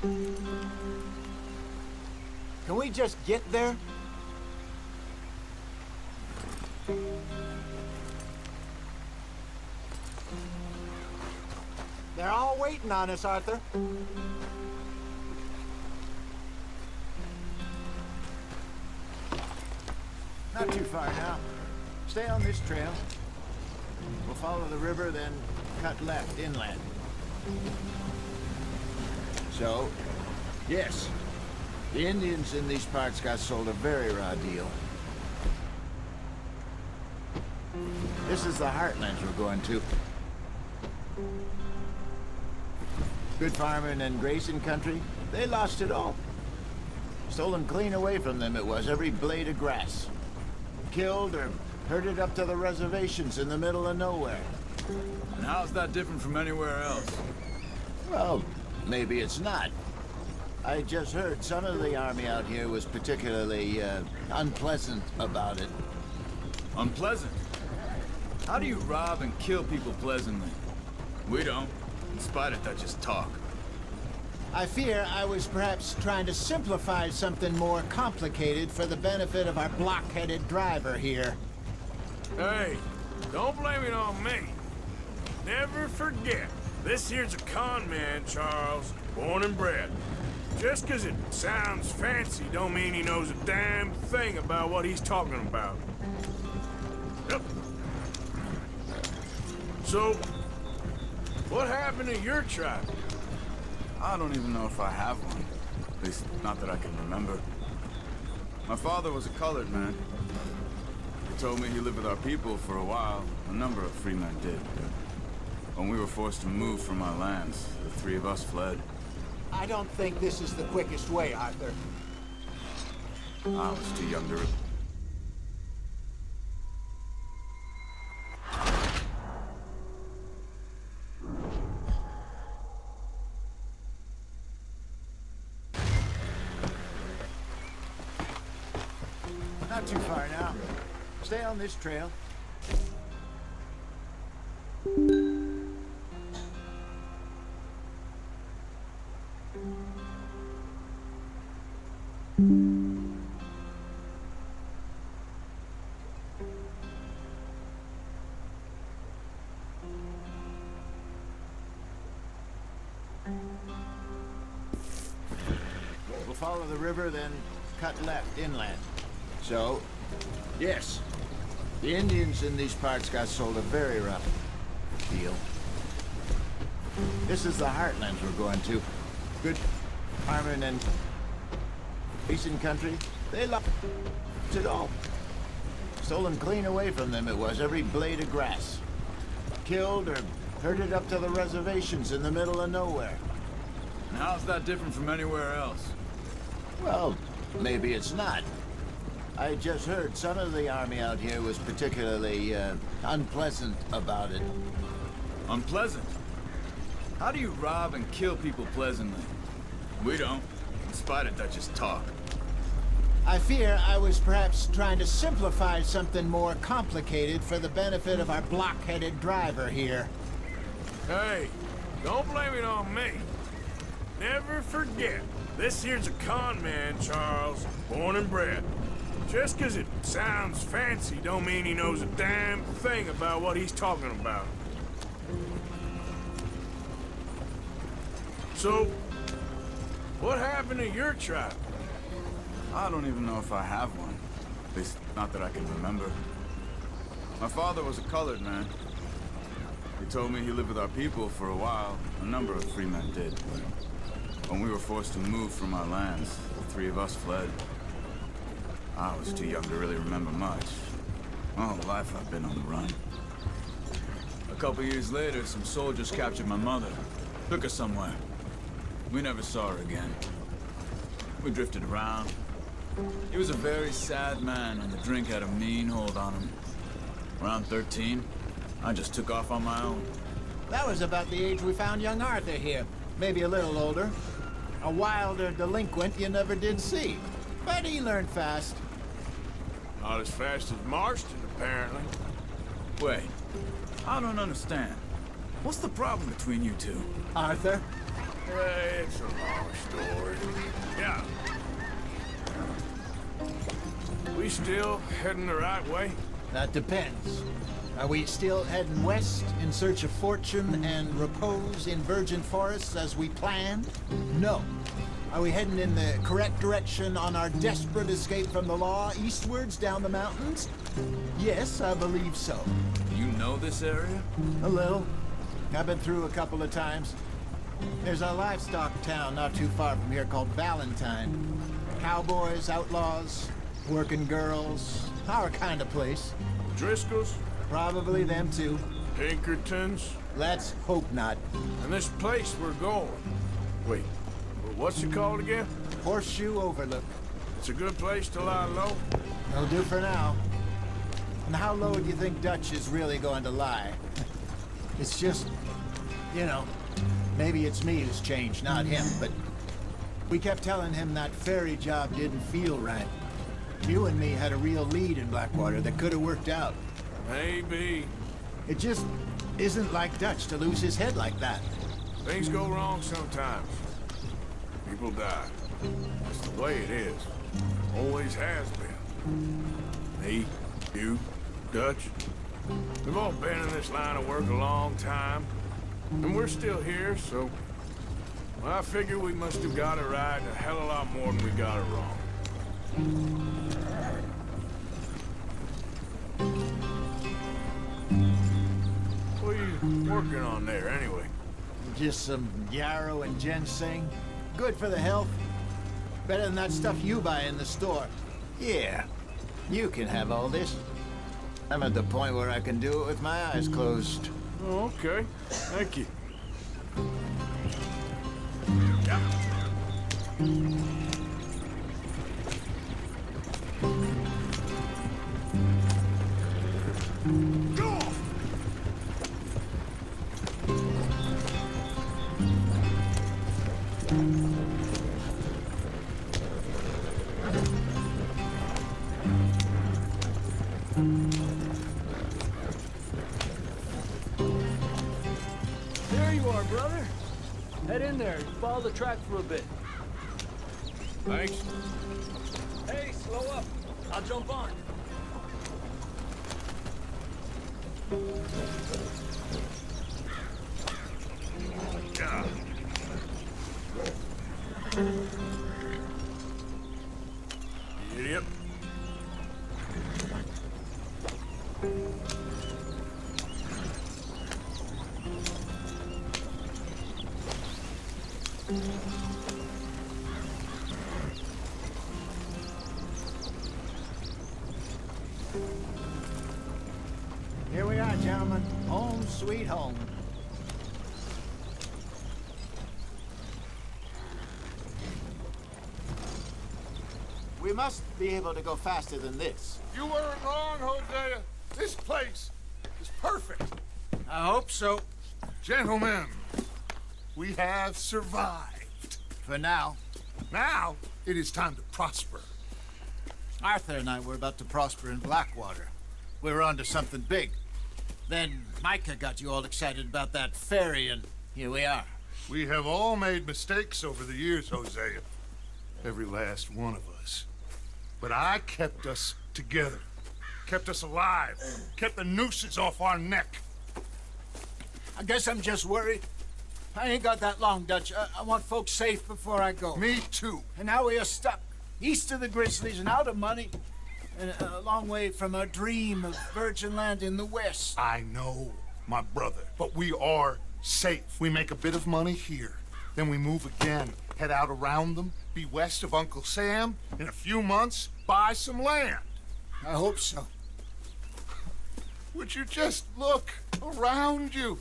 Can we just get there? They're all waiting on us, Arthur. Not too far now. Stay on this trail. We'll follow the river, then cut left inland. So, yes, the Indians in these parts got sold a very raw deal. This is the heartlands we're going to. Good farming and grazing country, they lost it all. Stolen clean away from them it was, every blade of grass. Killed or herded up to the reservations in the middle of nowhere. And how's that different from anywhere else? Well, maybe it's not. I just heard some of the army out here was particularly, unpleasant about it. Unpleasant? How do you rob and kill people pleasantly? We don't. In spite of that, just talk. I fear I was perhaps trying to simplify something more complicated for the benefit of our block-headed driver here. Hey, don't blame it on me. Never forget, this here's a con man, Charles, born and bred. Just 'cause it sounds fancy don't mean he knows a damn thing about what he's talking about. Yep. So, what happened to your tribe? I don't even know if I have one. At least, not that I can remember. My father was a colored man. He told me he lived with our people for a while. A number of free men did. When we were forced to move from our lands, the three of us fled. I don't think this is the quickest way, Arthur. I was too young to... Not too far now. Stay on this trail. We'll follow the river, then cut left inland. So, yes, the Indians in these parts got sold a very rough deal. This is the heartlands we're going to. Good farming and grazing country, they lost it all. Stolen clean away from them it was, every blade of grass. Killed or herded up to the reservations in the middle of nowhere. And how's that different from anywhere else? Well, maybe it's not. I just heard some of the army out here was particularly, unpleasant about it. Unpleasant? How do you rob and kill people pleasantly? We don't. In spite of that, just talk. I fear I was perhaps trying to simplify something more complicated for the benefit of our block-headed driver here. Hey, don't blame it on me. Never forget, this here's a con man, Charles, born and bred. Just 'cause it sounds fancy don't mean he knows a damn thing about what he's talking about. So, what happened to your tribe? I don't even know if I have one. At least, not that I can remember. My father was a colored man. He told me he lived with our people for a while. A number of free men did. When we were forced to move from our lands, the three of us fled. I was too young to really remember much. My whole life I've been on the run. A couple years later, some soldiers captured my mother. Took her somewhere. We never saw her again. We drifted around. He was a very sad man, and the drink had a mean hold on him. Around 13, I just took off on my own. That was about the age we found young Arthur here. Maybe a little older. A wilder delinquent you never did see. But he learned fast. Not as fast as Marston, apparently. Wait, I don't understand. What's the problem between you two? Arthur, It's a long story. Yeah. We still heading the right way? That depends. Are we still heading west in search of fortune and repose in virgin forests as we planned? No. Are we heading in the correct direction on our desperate escape from the law eastwards down the mountains? Yes, I believe so. You know this area? A little. I've been through a couple of times. There's a livestock town not too far from here called Valentine. Cowboys, outlaws, working girls, our kind of place. Driscoll's? Probably them too. Pinkertons? Let's hope not. And this place we're going. Wait, what's it called again? Horseshoe Overlook. It's a good place to lie low. It'll do for now. And how low do you think Dutch is really going to lie? It's just, you know, maybe it's me who's changed, not him, but we kept telling him that ferry job didn't feel right. You and me had a real lead in Blackwater that could have worked out. Maybe. It just isn't like Dutch to lose his head like that. Things go wrong sometimes. People die. That's the way it is. Always has been. Me, you, Dutch. We've all been in this line of work a long time. And we're still here, so... Well, I figure we must have got it right a hell of a lot more than we got it wrong. What are you working on there, anyway? Just some yarrow and ginseng. Good for the health. Better than that stuff you buy in the store. Yeah, you can have all this. I'm at the point where I can do it with my eyes closed. Oh, okay. Thank you. Yeah. Go! There you are, brother. Head in there and follow the track for a bit. Thanks. Hey, slow up. I'll jump on. Yeah. Idiot. Here we are, gentlemen. Home sweet home. We must be able to go faster than this. You weren't wrong, Hosea. This place is perfect. I hope so. Gentlemen, we have survived. For now. Now, it is time to prosper. Arthur and I were about to prosper in Blackwater. We were onto something big. Then Micah got you all excited about that ferry, and here we are. We have all made mistakes over the years, Hosea. Every last one of us. But I kept us together. Kept us alive. Kept the nooses off our neck. I guess I'm just worried. I ain't got that long, Dutch. I want folks safe before I go. Me too. And now we are stuck, east of the Grizzlies and out of money, and a long way from our dream of virgin land in the west. I know, my brother. But we are safe. We make a bit of money here. Then we move again. Head out around them. Be west of Uncle Sam. In a few months, buy some land. I hope so. Would you just look around you?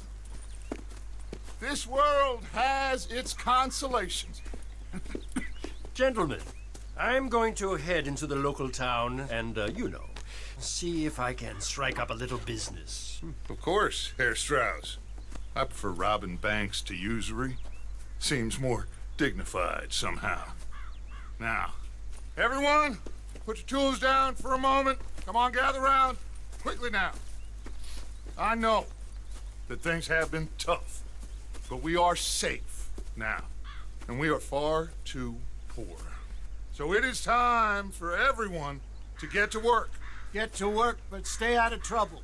This world has its consolations. Gentlemen, I'm going to head into the local town and, you know, see if I can strike up a little business. Of course, Herr Strauss. I prefer robbing banks to usury. Seems more dignified somehow. Now, everyone, put your tools down for a moment. Come on, gather round. Quickly now. I know that things have been tough, but we are safe now. and we are far too poor. So it is time for everyone to get to work. Get to work, but stay out of trouble.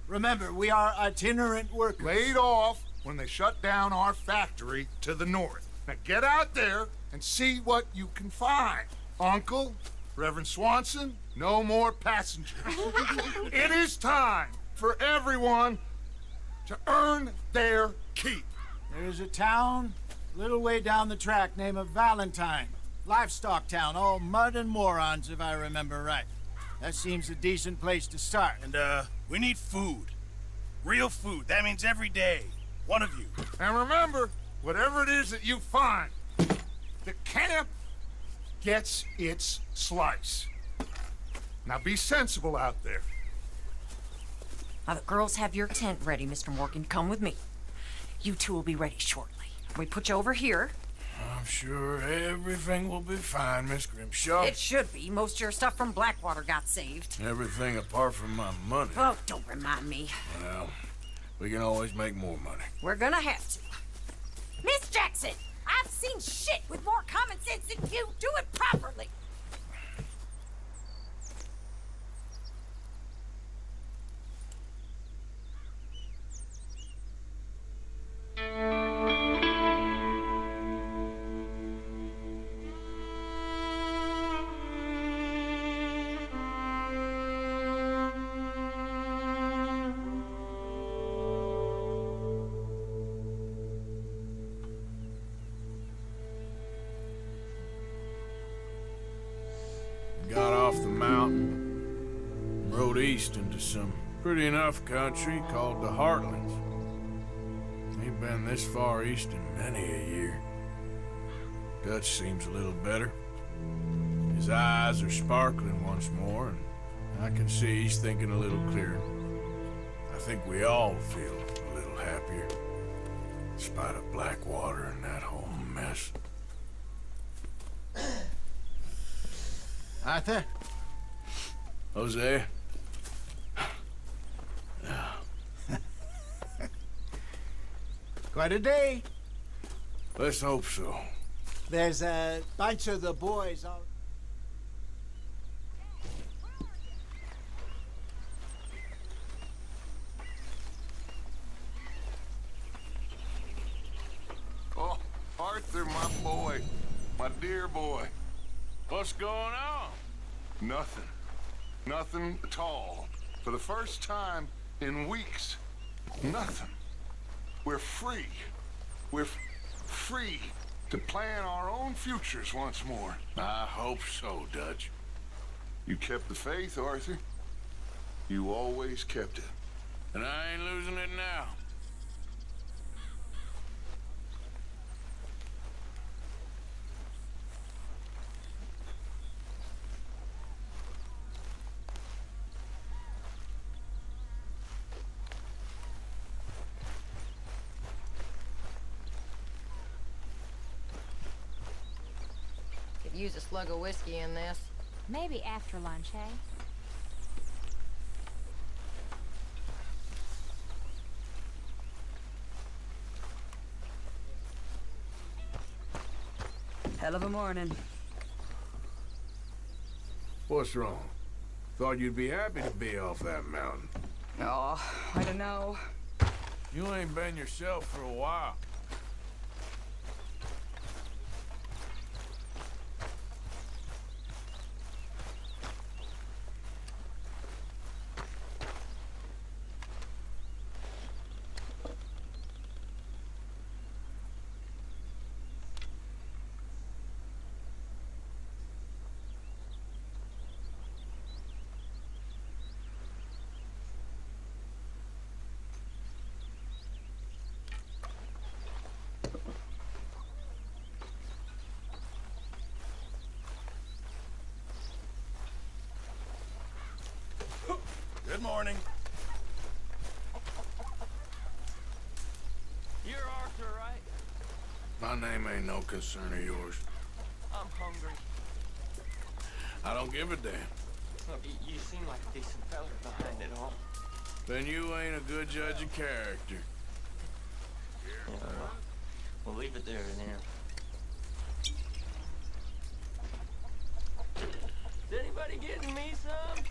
Remember, we are itinerant workers. Laid off when they shut down our factory to the north. Now get out there and see what you can find. Uncle, Reverend Swanson, no more passengers. It is time for everyone to earn their keep. There is a town a little way down the track named Valentine. Livestock town, all mud and morons, if I remember right. That seems a decent place to start. And, we need food. Real food. That means every day. One of you. And remember, whatever it is that you find, the camp gets its slice. Now be sensible out there. Now, the girls have your tent ready, Mr. Morgan. Come with me. You two will be ready shortly. We put you over here. I'm sure everything will be fine, Miss Grimshaw. It should be. Most of your stuff from Blackwater got saved. Everything apart from my money. Oh, don't remind me. Well, we can always make more money. We're gonna have to. Miss Jackson, I've seen shit with more common sense than you. Do it properly. Got off the mountain, rode east into some pretty enough country called the Heartlands. Ain't been this far east in many a year. Dutch seems a little better. His eyes are sparkling once more, and I can see he's thinking a little clearer. I think we all feel a little happier, in spite of Blackwater and that whole mess. Arthur? Jose? Quite a day. Let's hope so. There's a bunch of the boys all... Oh, Arthur, my boy. My dear boy. What's going on? Nothing. Nothing at all. For the first time in weeks. Nothing. We're free. We're free to plan our own futures once more. I hope so, Dutch. You kept the faith, Arthur. You always kept it. And I ain't losing it now. Could use a slug of whiskey in this. Maybe after lunch, eh? Hell of a morning. What's wrong? Thought you'd be happy to be off that mountain. Oh, I don't know. You ain't been yourself for a while. Good morning. You're Arthur, right? My name ain't no concern of yours. I'm hungry. I don't give a damn. Look, you seem like a decent fella behind it all. Then you ain't a good judge of character. Yeah, we'll leave it there then. Is anybody getting me some?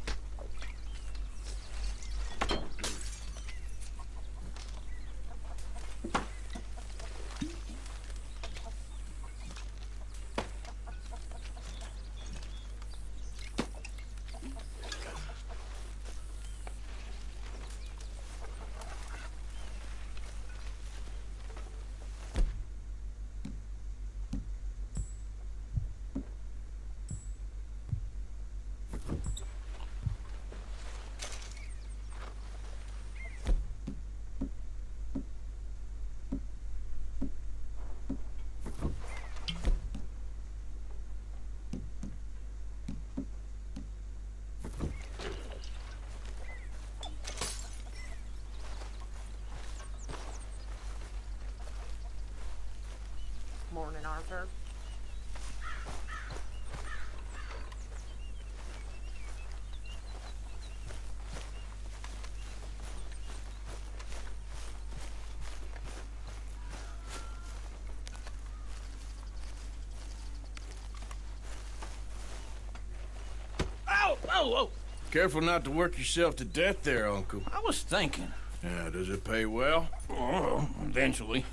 Morning, Arthur. Ow! Oh, oh! Careful not to work yourself to death there, Uncle. I was thinking. Yeah, does it pay well? Oh, eventually.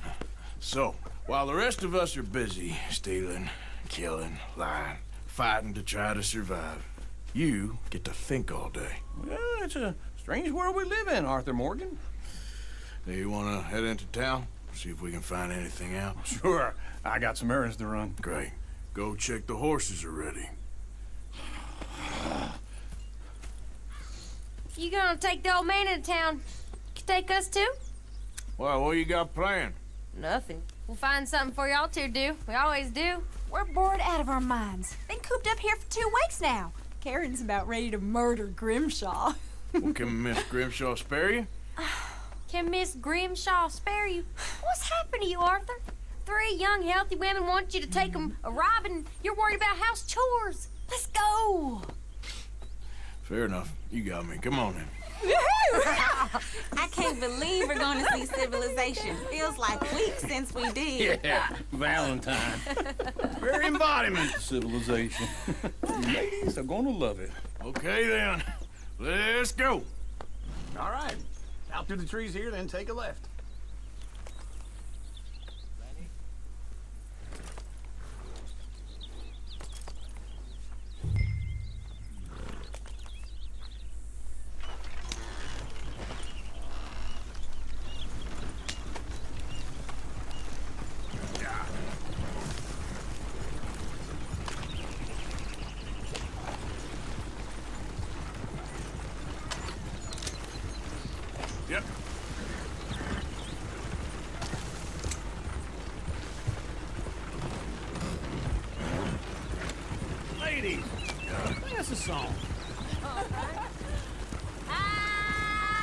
So, while the rest of us are busy stealing, killing, lying, fighting to try to survive, you get to think all day. Well, it's a strange world we live in, Arthur Morgan. Do you want to head into town? See if we can find anything out? Sure. I got some errands to run. Great. Go check the horses are ready. You gonna take the old man into town? You take us too? Well, what you got planned? Nothing. We'll find something for y'all to do. We always do. We're bored out of our minds. Been cooped up here for 2 weeks now. Karen's about ready to murder Grimshaw. Well, can Miss Grimshaw spare you? Can Miss Grimshaw spare you? What's happened to you, Arthur? 3 young, healthy women want you to take them a robbing. You're worried about house chores. Let's go. Fair enough. You got me. Come on in. I can't believe we're going to see civilization. Feels like weeks since we did. Yeah, Valentine. Very embodiment of civilization. You ladies are going to love it. Okay, then. Let's go. All right. Out through the trees here, then take a left. Yep. Ladies, sing us a song. I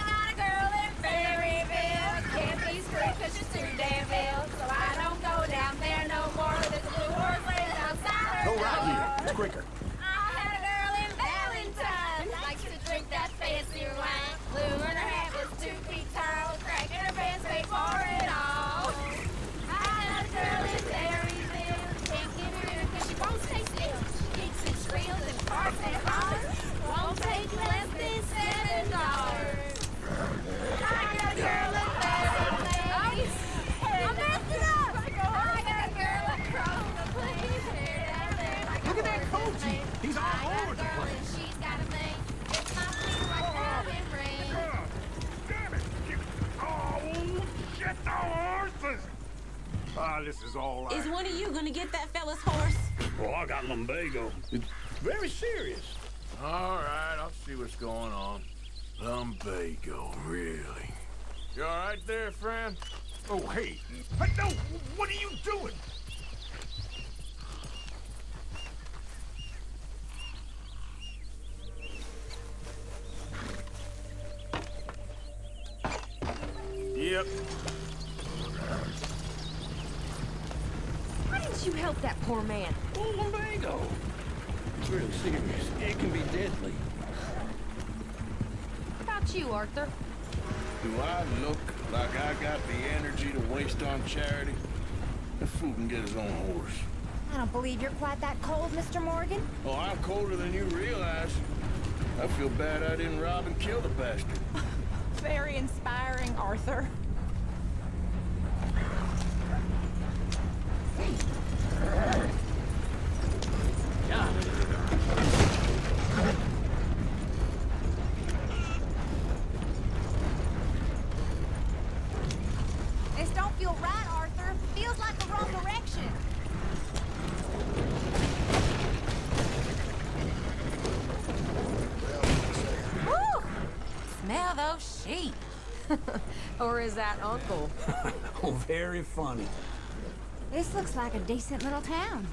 got a girl in Berryville. Can't be straight 'cause she's too damn ill. So I don't go down there no more. There's a blue horse laying outside her Go door. right here. It's quicker. I had a girl in Valentine. Likes to drink that fancy wine. Blue in her hat was 2 feet tall. Cracking her pants, paid for it all. I had a girl in Berryville. Can't get her in 'cause she won't stay still. She kicks and squeals and barks and hollers. Won't take less than $7. I got a girl in Berryville. I'm messed it up. I got a girl across the place. Look at that Coachy. He's all over the place. She's got a thing. It's my feet like diamond ring. Damn it! Oh, shit, the horses! Ah, this is all right. Is one of you going to get that fella's horse? Oh, I got lumbago. It's very serious. All right, I'll see what's going on. Lumbago, really? You all right there, friend? Oh, hey. No, what are you doing? Yep. Why didn't you help that poor man? Oh, lumbago. It's really serious. It can be deadly. How about you, Arthur? Do I look like I got the energy to waste on charity? The fool can get his own horse. I don't believe you're quite that cold, Mr. Morgan. Oh, I'm colder than you realize. I feel bad I didn't rob and kill the bastard. Very inspiring, Arthur. This don't feel right, Arthur. Feels like the wrong direction. Woo! Smell those sheep. Or is that Uncle? Oh, very funny. This looks like a decent little town.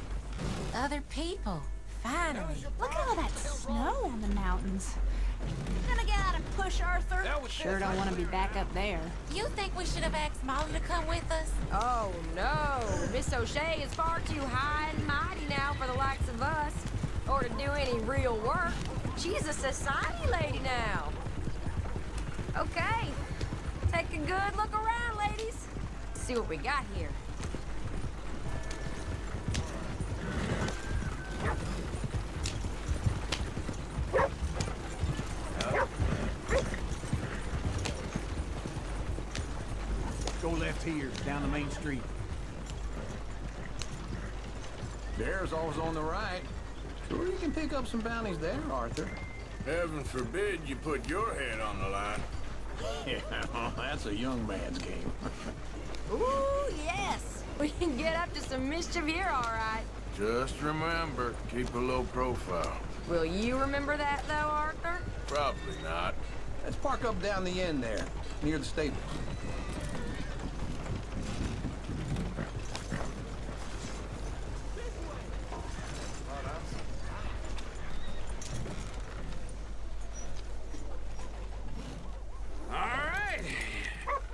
Other people. Finally. Look at all that snow on the mountains. Gonna get out and push, Arthur? Sure don't want to be back up there. You think we should have asked Molly to come with us? Oh, no. Miss O'Shea is far too high and mighty now for the likes of us. Or to do any real work. She's a society lady now. Okay. Take a good look around, ladies. See what we got here. Go left here, down the main street. Bear's always on the right. Sure you can pick up some bounties there, Arthur. Heaven forbid you put your head on the line. Yeah, well, that's a young man's game. Ooh, yes. We can get up to some mischief here, all right. Just remember, keep a low profile. Will you remember that, though, Arthur? Probably not. Let's park up down the end there, near the stables.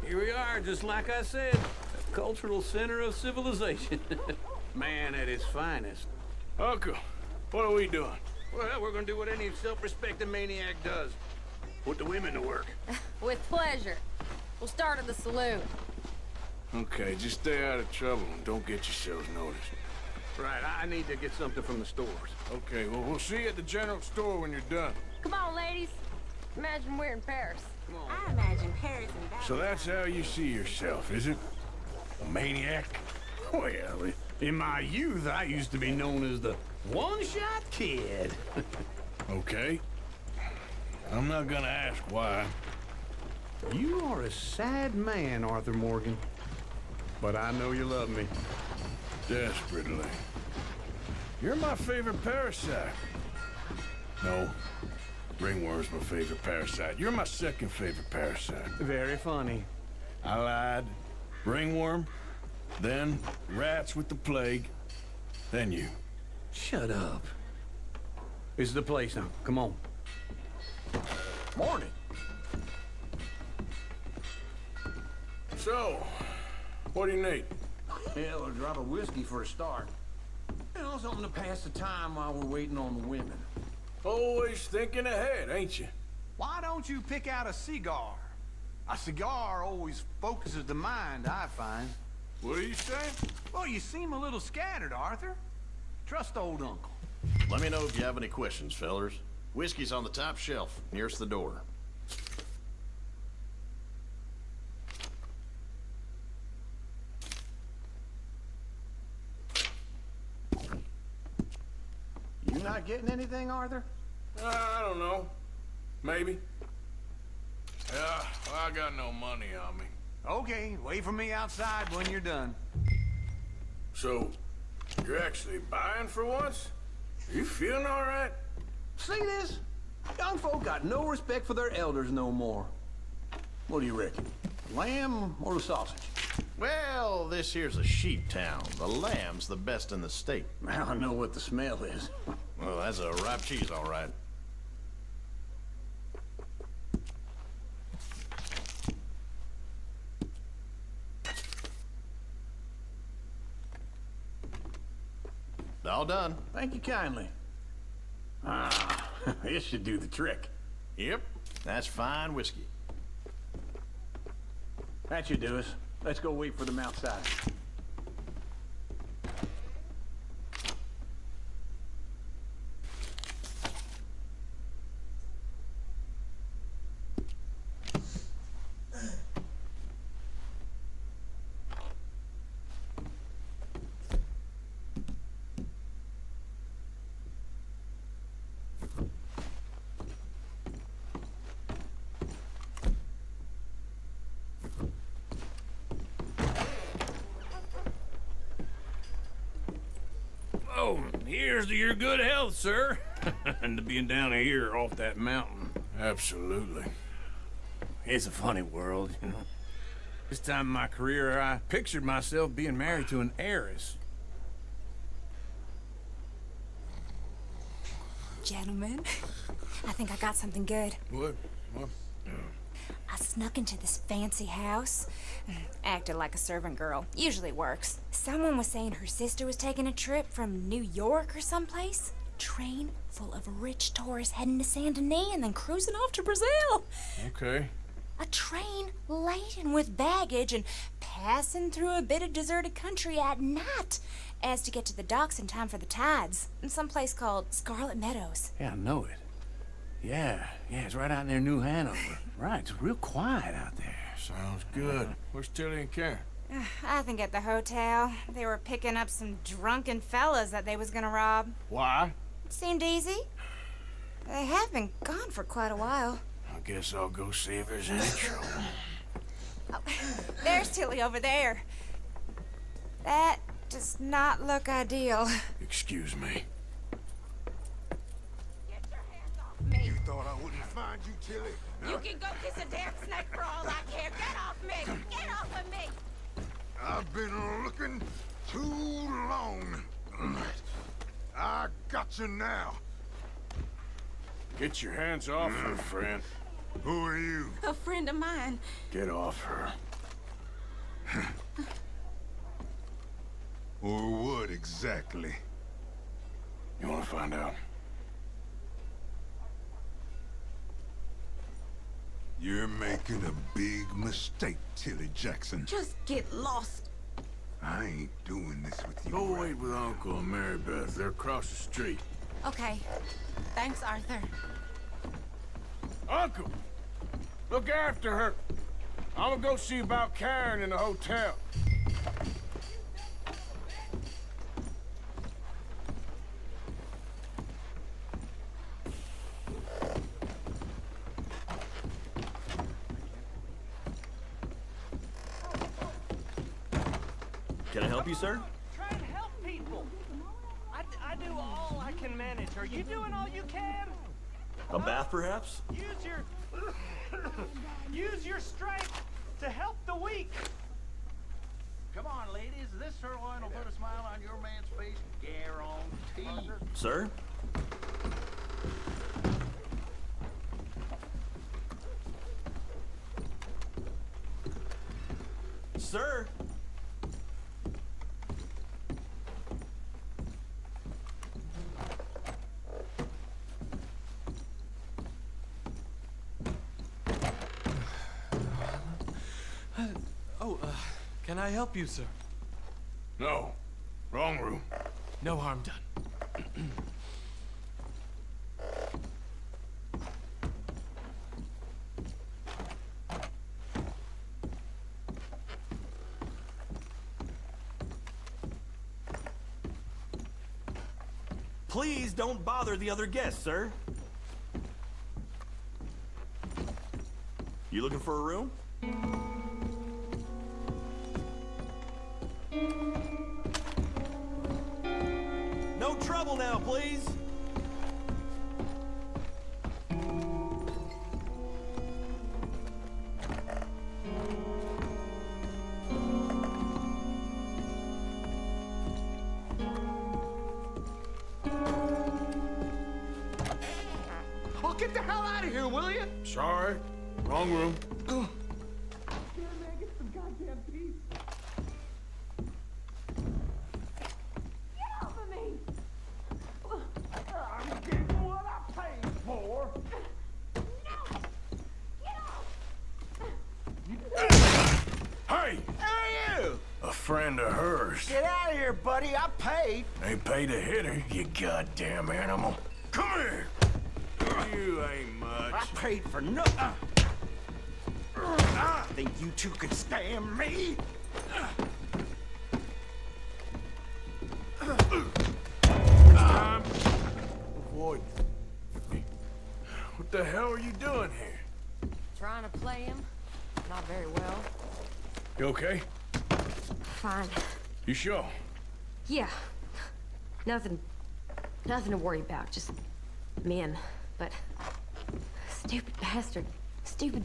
Here we are, just like I said, a cultural center of civilization. Man at his finest. Uncle, what are we doing? Well, we're gonna do what any self-respecting maniac does. Put the women to work. With pleasure. We'll start at the saloon. Okay, just stay out of trouble and don't get yourselves noticed. Right, I need to get something from the stores. Okay, well, we'll see you at the general store when you're done. Come on, ladies. Imagine we're in Paris. I imagine Paris and Valentine. So that's how you see yourself, is it? A maniac? Well, in my youth, I used to be known as the one-shot kid. Okay. I'm not gonna ask why. You are a sad man, Arthur Morgan. But I know you love me. Desperately. You're my favorite parasite. No. Ringworm's my favorite parasite. You're my second favorite parasite. Very funny. I lied. Ringworm, then rats with the plague, then you. Shut up. This is the place now. Come on. Morning. So, what do you need? Hell, a drop of whiskey for a start. You know, something to pass the time while we're waiting on the women. Always thinking ahead, ain't you? Why don't you pick out a cigar? A cigar always focuses the mind, I find. What are you saying? Well, you seem a little scattered, Arthur. Trust old Uncle. Let me know if you have any questions, fellers. Whiskey's on the top shelf, nearest the door. You not getting anything, Arthur? I don't know. Maybe. Yeah, well, I got no money on me. Okay, wait for me outside when you're done. So, you're actually buying for once? Are you feeling all right? See this? Young folk got no respect for their elders no more. What do you reckon? Lamb or the sausage? Well, this here's a sheep town. The lamb's the best in the state. Now I know what the smell is. Well, that's a ripe cheese, all right. All done. Thank you kindly. Ah, this should do the trick. Yep, that's fine whiskey. That should do us. Let's go wait for them outside. Oh, here's to your good health, sir. And to being down here off that mountain. Absolutely. It's a funny world, you know. This time in my career, I pictured myself being married to an heiress. Gentlemen, I think I got something good. What? I snuck into this fancy house. Acted like a servant girl. Usually works. Someone was saying her sister was taking a trip from New York or someplace. Train full of rich tourists heading to Saint Denis and then cruising off to Brazil. Okay. A train laden with baggage and passing through a bit of deserted country at night as to get to the docks in time for the tides in some place called Scarlet Meadows. Yeah, I know it. Yeah, it's right out near New Hanover. Right, it's real quiet out there. Sounds good. Where's Tilly and Karen? I think at the hotel. They were picking up some drunken fellas that they was gonna rob. Why? It seemed easy. They have been gone for quite a while. I guess I'll go see if there's any trouble. Oh, there's Tilly over there. That does not look ideal. Excuse me. Me. Thought I wouldn't find you, Tilly? You can go kiss a damn snake for all I care. Get off me! Get off of me! I've been looking too long. I got you now. Get your hands off her, friend. Who are you? A friend of mine. Get off her. Or what exactly? You want to find out? You're making a big mistake, Tilly Jackson. Just get lost. I ain't doing this with you. Go wait with Uncle and Mary Beth. They're across the street. Okay. Thanks, Arthur. Uncle! Look after her. I'm gonna go see about Karen in the hotel. Can I help you, sir? Try and help people. I do all I can manage. Are you doing all you can? A bath, perhaps? Use your strength to help the weak. Come on, ladies. This sirloin will put a smile on your man's face. Guarantee. Sir? Sir? Can I help you, sir? No. Wrong room. No harm done. Please don't bother the other guests, sir. You looking for a room? No trouble now, please. Oh, get the hell out of here, will you? Sorry. Wrong room. Hey! Hey, you! A friend of hers. Get out of here, buddy. I paid. Ain't paid to hit her, you goddamn animal. Come here! You ain't much. I paid for nothing. Think you two could stand me? Time. Avoid. What the hell are you doing here? Trying to play him? Not very well. You okay? Fine. You sure? Yeah. Nothing to worry about, just men. But stupid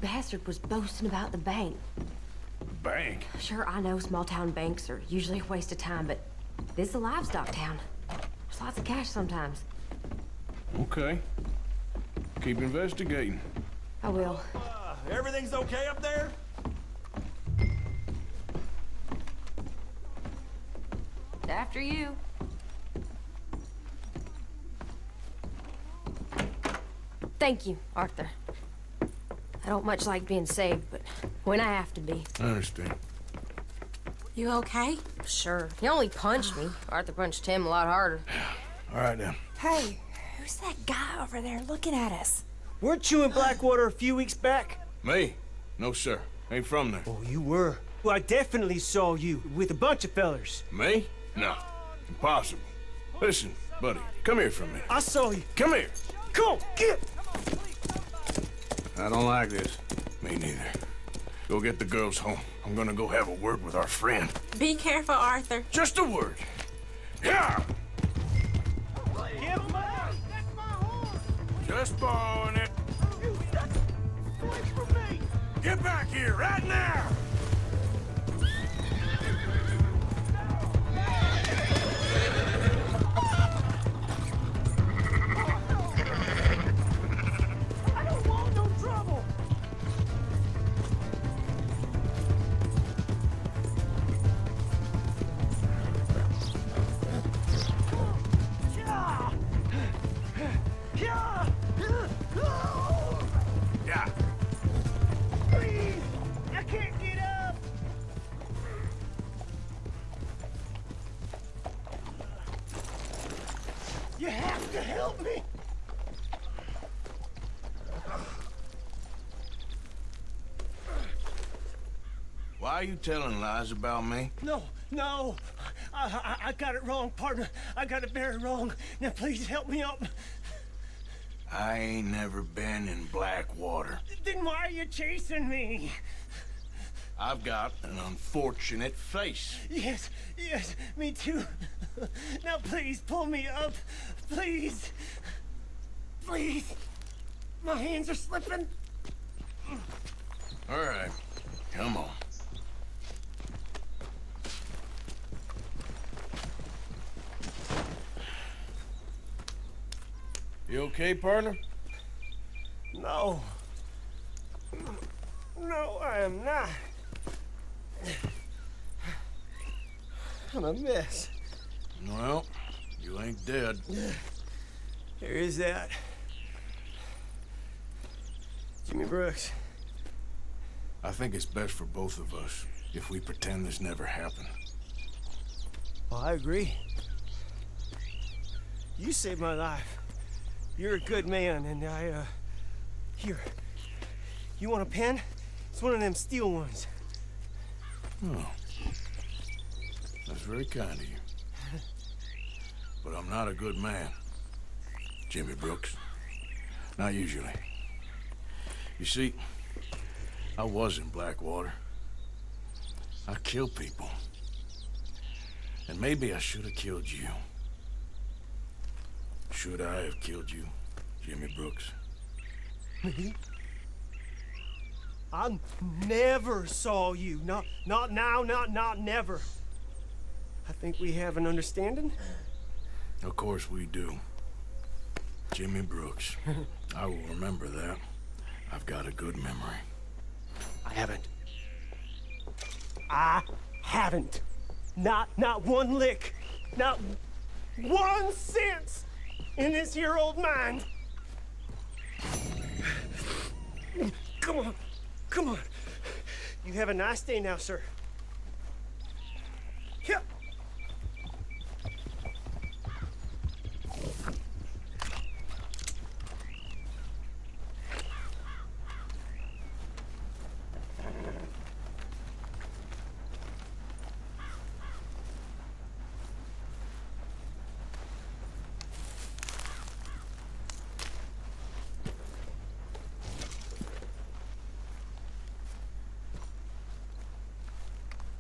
bastard was boasting about the bank. Bank? Sure, I know small town banks are usually a waste of time, but this is a livestock town. There's lots of cash sometimes. Okay. Keep investigating. I will. Everything's okay up there? After you. Thank you, Arthur. I don't much like being saved, but when I have to be. I understand. You okay? Sure. He only punched me. Arthur punched him a lot harder. All right, then. Hey, who's that guy over there looking at us? Weren't you in Blackwater a few weeks back? Me? No, sir. Ain't from there. Oh, you were. Well, I definitely saw you with a bunch of fellers. Me? No. Impossible. Listen, buddy, come here for a minute. I saw you. Come here. Come on, get! I don't like this. Me neither. Go get the girls home. I'm gonna go have a word with our friend. Be careful, Arthur. Just a word. Yeah! Just borrowing it. Get back here right now! I don't want no trouble! Yeah. Please! I can't get up! You have to help me! Why are you telling lies about me? No. I got it wrong, partner. I got it very wrong. Now please help me up. I ain't never been in Blackwater. Then why are you chasing me? I've got an unfortunate face. Yes, me too. Now please pull me up. Please. My hands are slipping. All right, come on. You okay, partner? No, I am not. I'm a mess. Well, you ain't dead. There is that. Jimmy Brooks. I think it's best for both of us if we pretend this never happened. Oh, I agree. You saved my life. You're a good man, and here. You want a pen? It's one of them steel ones. Oh. That's very kind of you. But I'm not a good man, Jimmy Brooks. Not usually. You see, I was in Blackwater. I killed people. And maybe I should have killed you. Should I have killed you, Jimmy Brooks? Me? I never saw you. Not now, not never. I think we have an understanding. Of course we do. Jimmy Brooks. I will remember that. I've got a good memory. I haven't. Not one lick. Not 1 cent in this here old mind. Come on. You have a nice day now, sir. Here.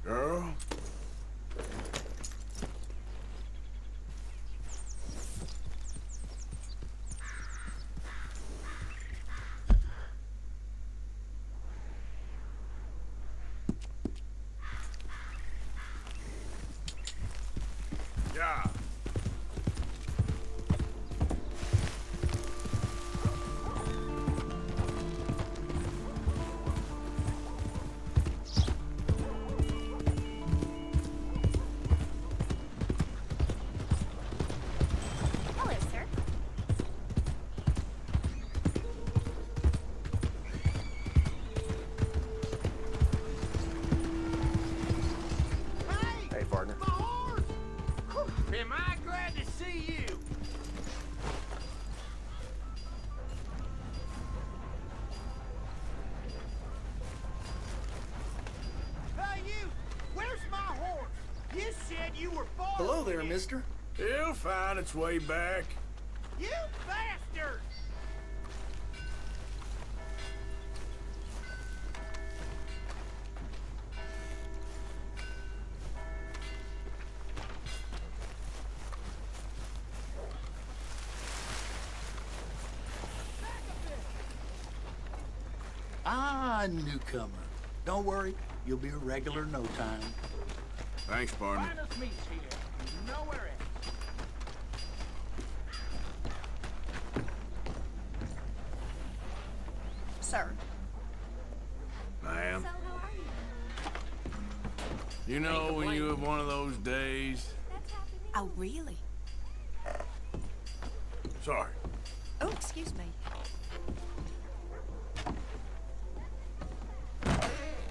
Girl, Yeah. Hello, sir. Hey, partner. My horse! Am I glad to see you? Hey, you! Where's my horse? You said you were born. Hello there, mister. It'll find its way back. You bastard! Ah, newcomer. Don't worry, you'll be a regular in no time. Thanks, partner. Finest meats here. Nowhere else. Sir. Ma'am. So, how are you? You know when you have one of those days? That's happy. Oh, really? Sorry. Oh, excuse me.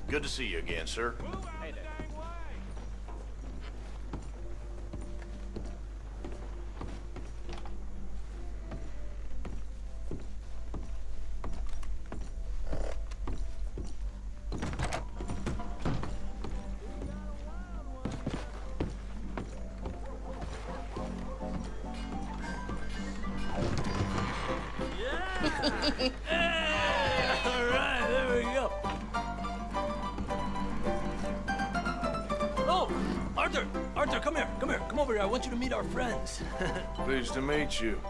Good to see you again, sir. Hey there. All right, there we go. Oh, Arthur, come here, come over here. I want you to meet our friends. Pleased to meet you.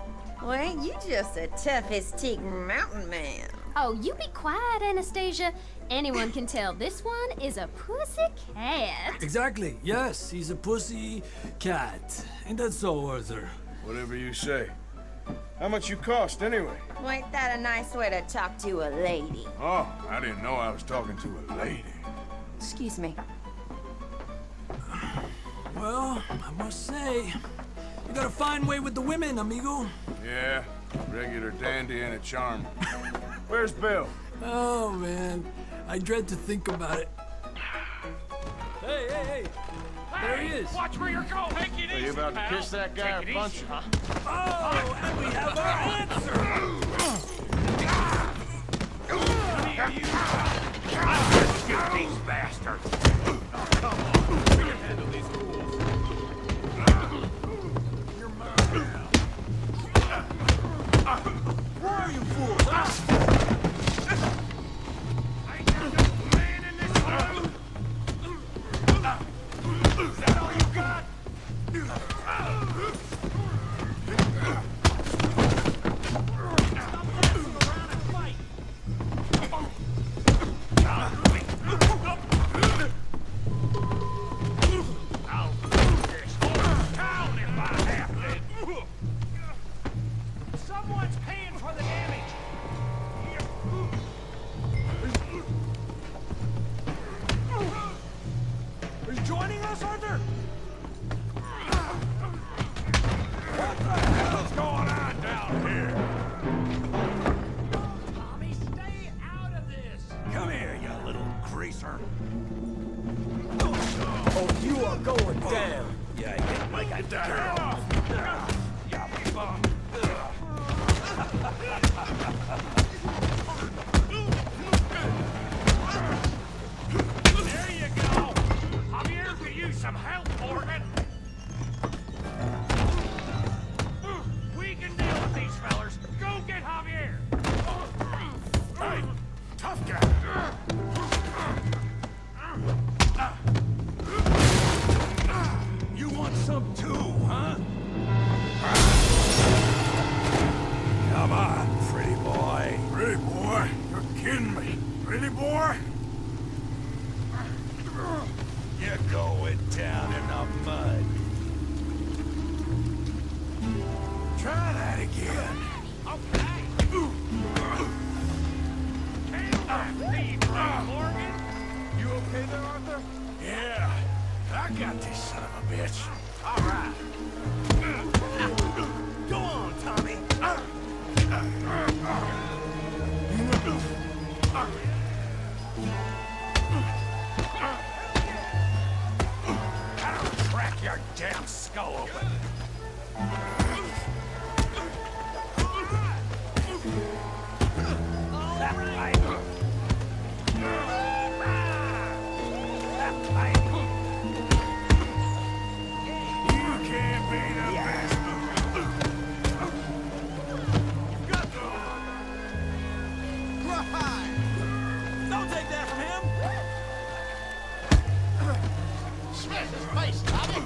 Well, ain't you just the toughest teak mountain man? Oh, you be quiet, Anastasia. Anyone can tell this one is a pussy cat. Exactly. Yes, he's a pussy cat. Ain't that so, Arthur? Whatever you say. How much you cost, anyway? Well, ain't that a nice way to talk to a lady? Oh, I didn't know I was talking to a lady. Excuse me. Well, I must say, you got a fine way with the women, amigo. Yeah, regular dandy and a charm. Where's Bill? Oh, man. I dread to think about it. Hey! There he is. Watch where you're going. Take it Are you about to kiss that guy or punch him? Oh, and we have our answer. Come here, you. I'll get these bastards. Oh, come on. We can handle these fools. You're mine now. Where are you fools, huh? Ain't there no man in this room? Is that all you got? Stop messing around and fight. I'll put this whole town if I have to. Someone's paying for the damage. Are you joining us, Arthur? What the hell's going on down here? Tommy, stay out of this. Come here, you little greaser. Oh, you are going down. Yeah, hit like a hell off. You bum. There you go. Javier could use some help, Morgan. We can deal with these fellers. Go get Javier. Hey, tough guy. You want some too, huh? Come on, pretty boy. Pretty boy? You're kidding me. Pretty boy? You're going down in the mud. open. That way. That way. You can't beat a best. You've got to. Right. Don't take that from him! Smash his face, Tommy!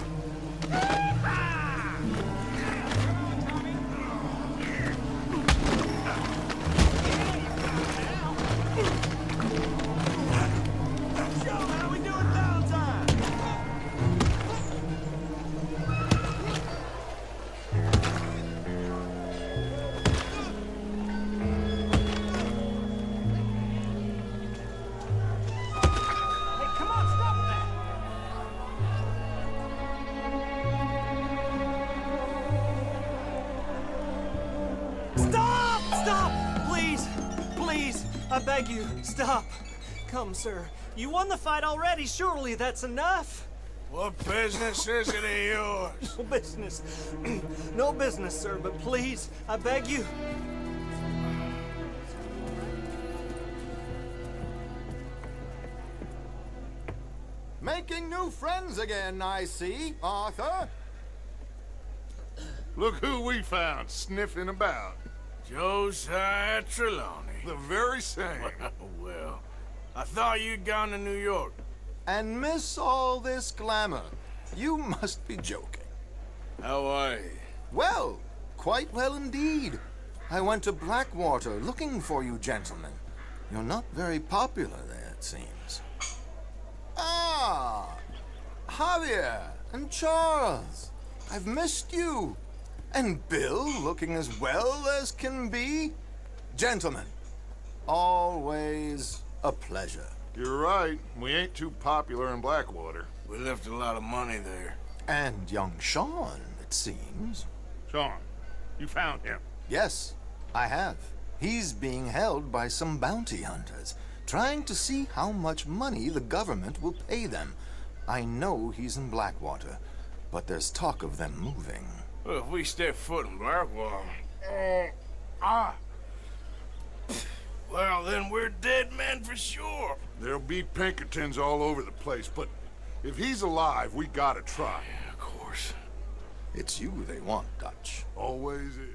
Show how we do it Valentine! Hey, come on, stop that! Stop! Stop! Please! Please! I beg you, stop! Come, sir. You won the fight already. Surely that's enough. What business is it of yours? No business. No business, sir, but please, I beg you. Making new friends again, I see, Arthur. Look who we found sniffing about. Josiah Trelawney. The very same. Well, I thought you'd gone to New York. And miss all this glamour. You must be joking. How are you? Well, quite well indeed. I went to Blackwater looking for you gentlemen. You're not very popular there, it seems. Ah, Javier and Charles. I've missed you. And Bill looking as well as can be. Gentlemen, always a pleasure. You're right. We ain't too popular in Blackwater. We left a lot of money there. And young Sean, it seems. Sean, you found him. Yes, I have. He's being held by some bounty hunters, trying to see how much money the government will pay them. I know he's in Blackwater, but there's talk of them moving. Well, if we step foot in Blackwater... Well, then we're dead men for sure. There'll be Pinkertons all over the place, but if he's alive, we gotta try. Yeah, of course. It's you they want, Dutch. Always is.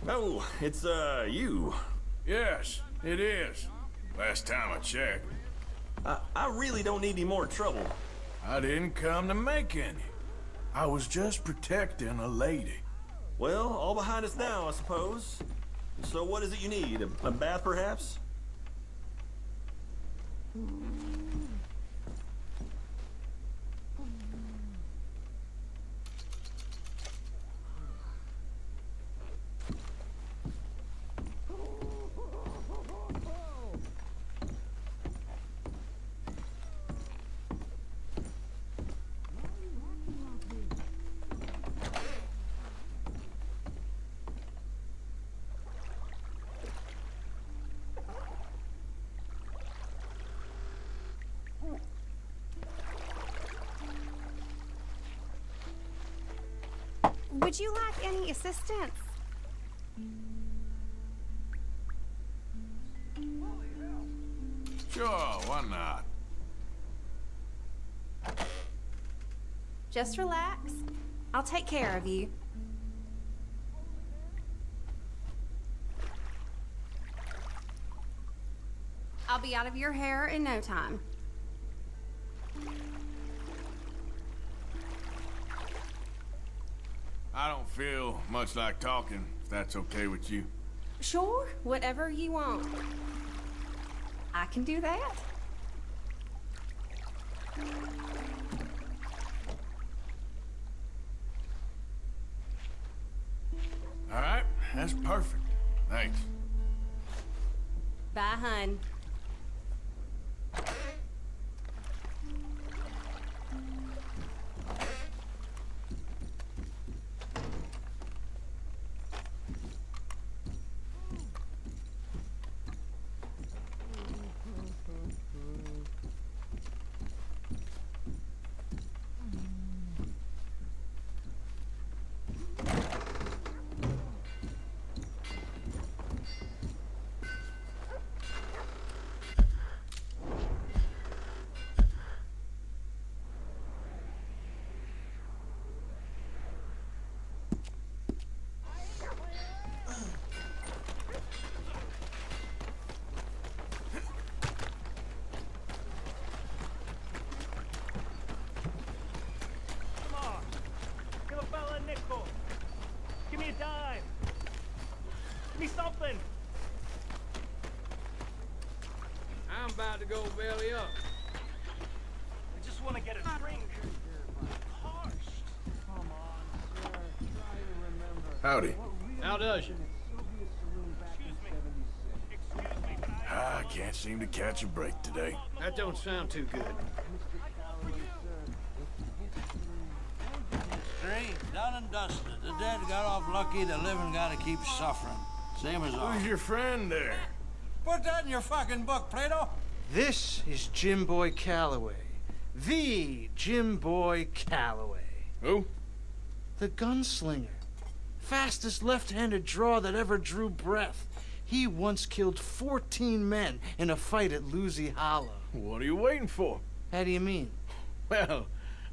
Oh, it's, you. Yes, it is. Last time I checked. I really don't need any more trouble. I didn't come to make any. I was just protecting a lady. Well, all behind us now, I suppose. So what is it you need? A bath, perhaps? Would you like any assistance? Sure, why not? Just relax. I'll take care of you. I'll be out of your hair in no time. I don't feel much like talking, if that's okay with you. Sure, whatever you want. I can do that. All right, That's perfect. Thanks. Bye, hun. Give me a dime. Give me something. I'm about to go belly up. I just want to get a drink. Harsh. Come on, sir. Try to remember. Howdy. How does you? I can't seem to catch a break today. That don't sound too good. Three, done and dusted. The dead got off lucky, the living gotta keep suffering. Same as ours. Who's your friend there? Put that in your fucking book, Plato. This is Jim Boy Calloway. The Jim Boy Calloway. Who? The gunslinger. Fastest left-handed draw that ever drew breath. He once killed 14 men in a fight at Lucy Hollow. What are you waiting for? How do you mean? Well,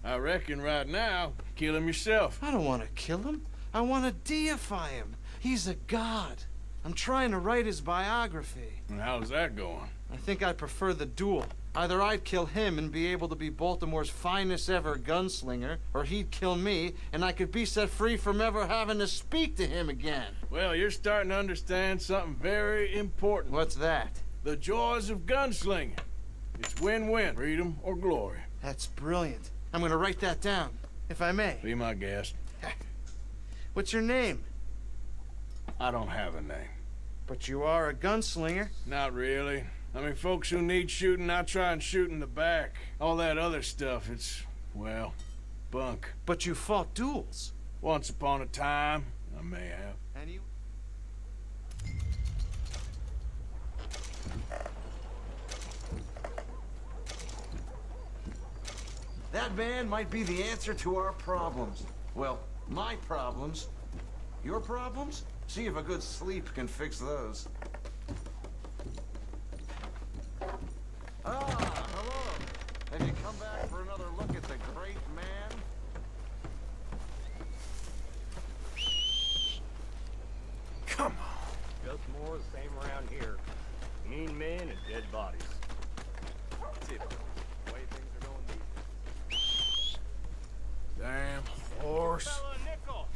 I reckon right now, kill him yourself. I don't want to kill him. I want to deify him. He's a god. I'm trying to write his biography. And how's that going? I think I'd prefer the duel. Either I'd kill him and be able to be Baltimore's finest ever gunslinger, or he'd kill me and I could be set free from ever having to speak to him again. Well, you're starting to understand something very important. What's that? The joys of gunslinging. It's win-win, freedom or glory. That's brilliant. I'm gonna write that down, if I may. Be my guest. What's your name? I don't have a name. But you are a gunslinger. Not really. I mean, folks who need shooting, I try and shoot in the back. All that other stuff, it's, well, bunk. But you fought duels. Once upon a time, I may have. And you... That man might be the answer to our problems. Well, my problems. Your problems? See if a good sleep can fix those. Ah, hello. Have you come back for another look at the great man? Come on. Just more of the same around here. Mean men and dead bodies. That's it. The way things are going these days. Damn horse. Fella, nickel.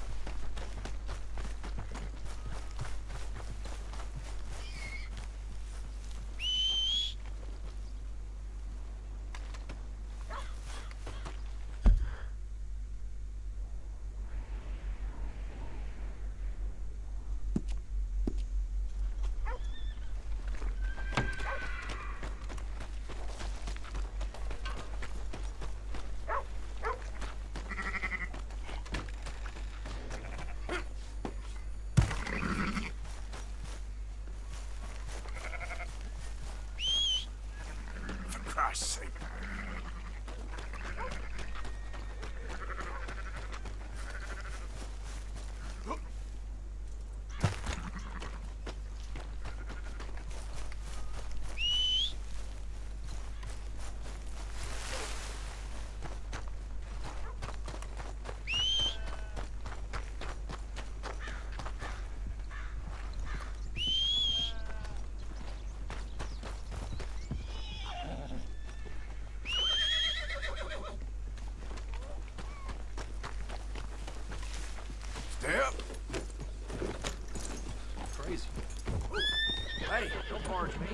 Christ's sake. Step. Crazy. Hey, don't barge me.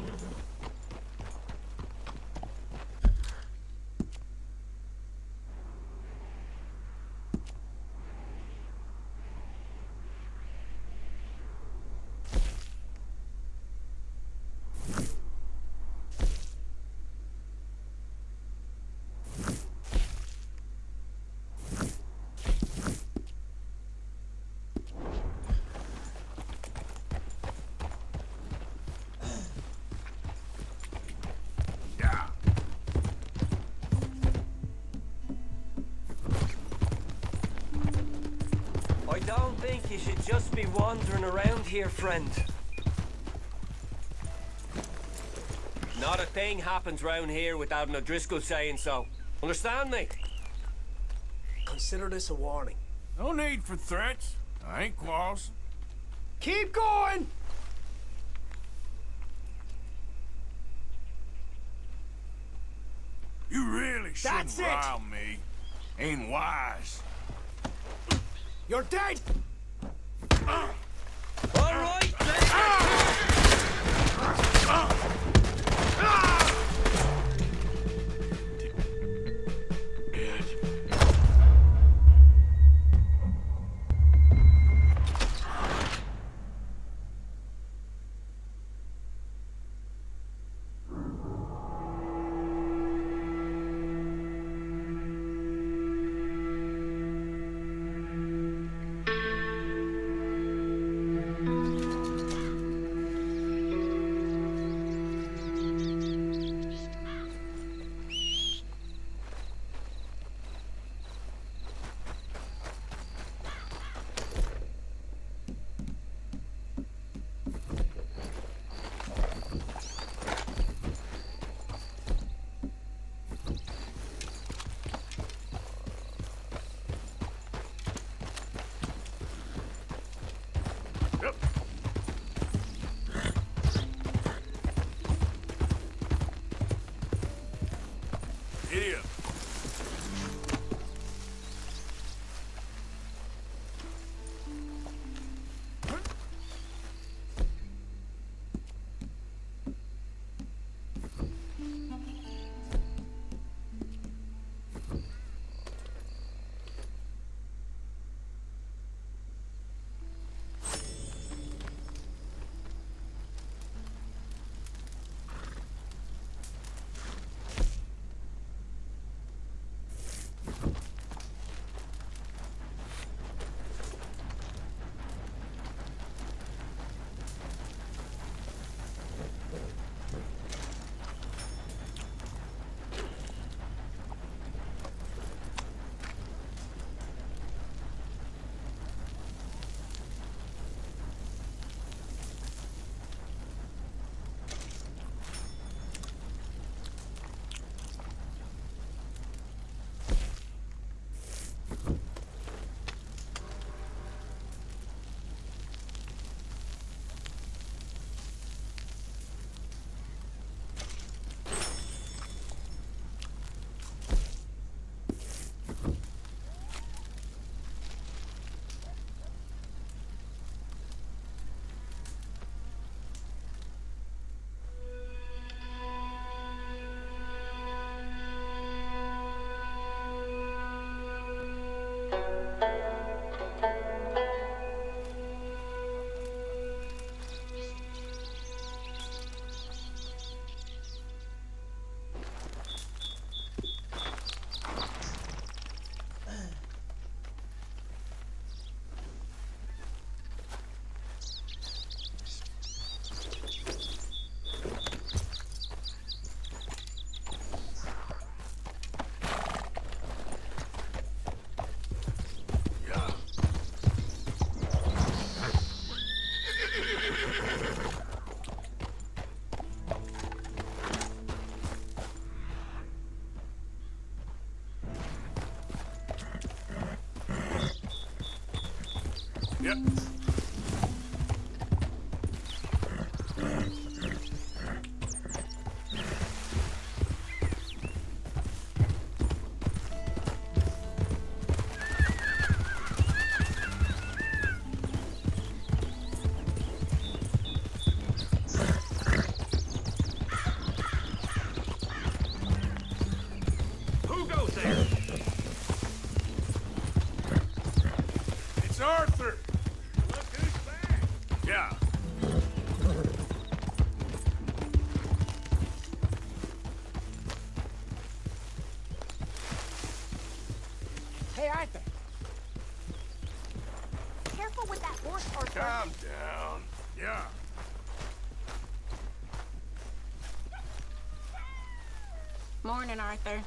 like you should just be wandering around here, friend. Not a thing happens round here without an O'Driscoll saying so. Understand me? Consider this a warning. No need for threats. I ain't quarrelsome. Keep going! You really shouldn't That's it. rile me. Ain't wise. You're dead! All right, let's Idiot. Yep. Who goes there? It's Arthur. Look who's back. Yeah. Hey, Arthur. Careful with that horse, Arthur. Calm down. Yeah. Morning, Arthur.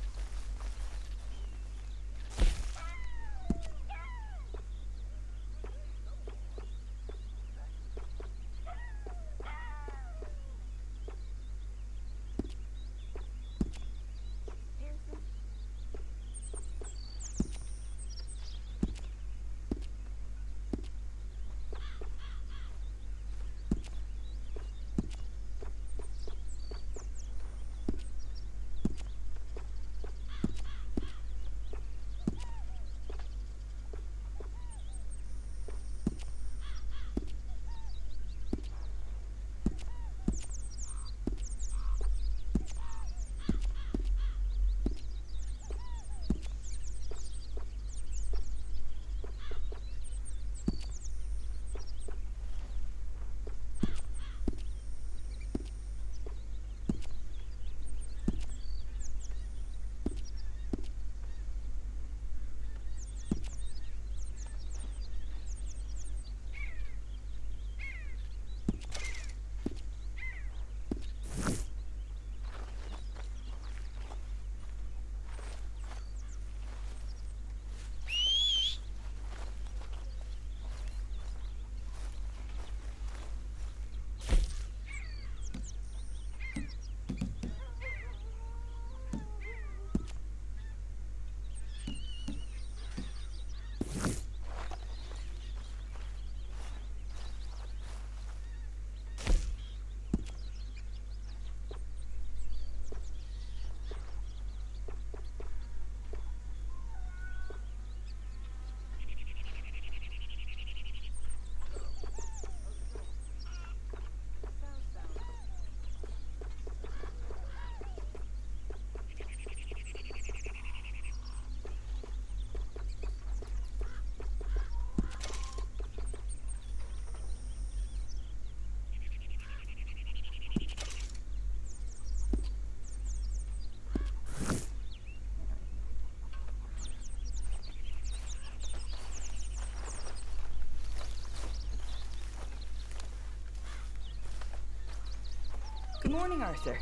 Good morning, Arthur.